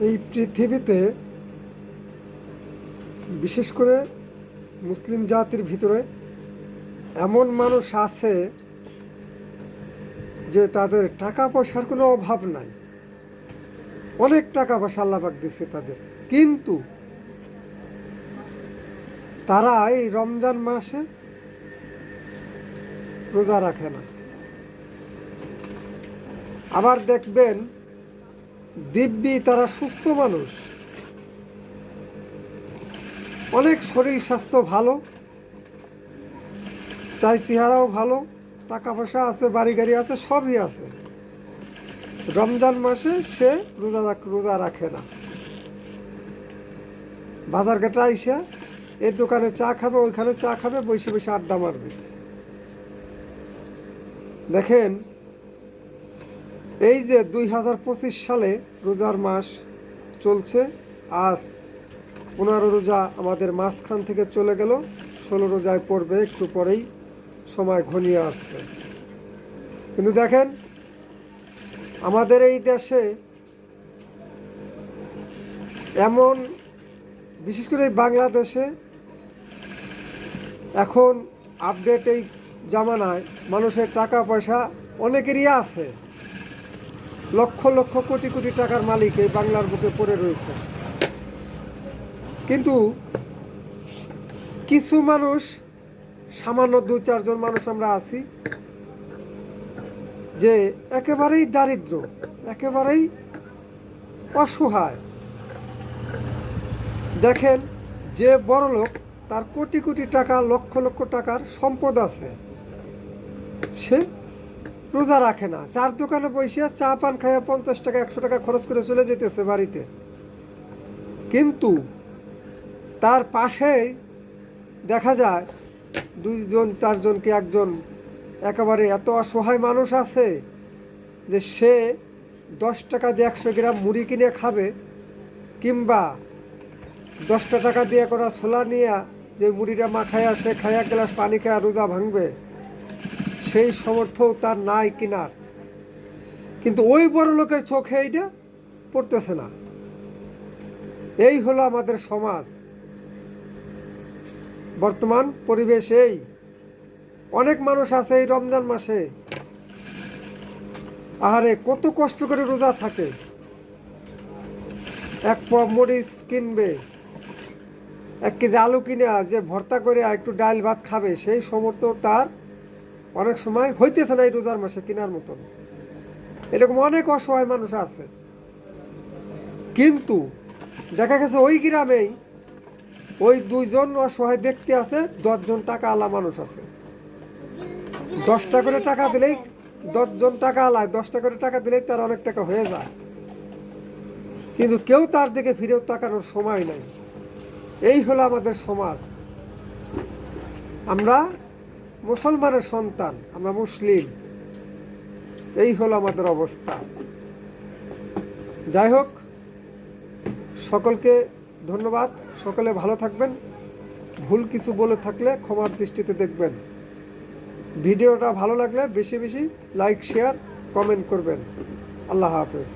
এই পৃথিবীতে বিশেষ করে মুসলিম জাতির ভিতরে এমন মানুষ আছে যে তাদের টাকা পয়সার কোনো অভাব নাই, অনেক টাকা পয়সা আল্লাহ পাক দিচ্ছে তাদের, কিন্তু তারা এই রমজান মাসে রোজা রাখে না। আবার দেখবেন দিব্যি তারা সুস্থ মানুষ, অনেক শরীর স্বাস্থ্য ভালো, চাই চেহারাও ভালো, টাকা পয়সা আছে, বাড়ি গাড়ি আছে, সবই আছে, রমজান মাসে সে রোজা রাখে না। বাজার ঘাটে আইসা এই দোকানে চা খাবে, ওইখানে চা খাবে, বসে বসে আড্ডা মারবে। দেখেন, এই যে 2025 সালে রোজার মাস চলছে, আজ 15 রোজা আমাদের মাঝখান থেকে চলে গেল, 16 রোজায় পড়বে একটু পরেই, সময় ঘনিয়ে আসছে। কিন্তু দেখেন, আমাদের এই দেশে এমন, বিশেষ করে বাংলাদেশে এখন আপডেট এই জামানায় মানুষের টাকা পয়সা অনেকেরই আছে, লক্ষ লক্ষ কোটি কোটি টাকার মালিক এই বাংলার বুকে পড়ে রয়েছে। কিন্তু কিছু মানুষ, সামান্য 2-4 জন মানুষ আমরা আছি যে একেবারেই দারিদ্র, একেবারেই অসহায়। দেখেন, যে বড় লোক, তার কোটি কোটি টাকা, লক্ষ লক্ষ টাকার সম্পদ আছে, সে রোজা রাখে না। চার দোকানে বসে চা পান খাইয়া 50 টাকা 100 টাকা খরচ করে চলে যেতেছে বাড়িতে, কিন্তু তার পাশে দেখা যায় 2-4 জনকে একজন একেবারে এত অসহায় মানুষ আছে যে সে 10 টাকা দিয়ে 100 গ্রাম মুড়ি কিনে খাবে, কিংবা 10 টাকা দিয়ে করা ছোলা নিয়ে যে মুড়িটা মাখাইয়া সে খাইয়া গ্লাস পানি খাইয়া রোজা ভাঙবে, সেই সামর্থ্যও তার নাই কিনার। কিন্তু ওই বড় লোকের চোখে এইটা পড়তেছে না। এই হলো আমাদের সমাজ, বর্তমান পরিবেশ। এই অনেক মানুষ আছে এই রমজান মাসে, আহারে কত কষ্ট করে রোজা থাকে, 1 পোয়া মরিচ কিনবে, 1 কেজি আলু কিনে যে ভর্তা করে একটু ডাল ভাত খাবে, সেই সামর্থ্য তার অনেক সময় হইতেছে না এই রোজার মাসে কেনার মতন। এরকম অনেক অসহায় মানুষ আছে। কিন্তু দেখা গেছে ওই গ্রামেই ওই 2 জন অসহায় ব্যক্তি আছে, 10 জন টাকা আলা মানুষ আছে। 10 টাকা করে টাকা দিলেই, 10 জন টাকা আলায় 10 টাকা করে টাকা দিলেই তার অনেক টাকা হয়ে যায়, কিন্তু কেউ তার দিকে ফিরেও তাকানোর সময় নাই। এই হলো আমাদের সমাজ। আমরা মুসলমানের সন্তান, আমরা মুসলিম, এই হলো আমাদের অবস্থা। যাই হোক, সকলকে ধন্যবাদ, সকলে ভালো থাকবেন। ভুল কিছু বলে থাকলে ক্ষমার দৃষ্টিতে দেখবেন। ভিডিওটা ভালো লাগলে বেশি বেশি লাইক, শেয়ার, কমেন্ট করবেন। আল্লাহ হাফেজ।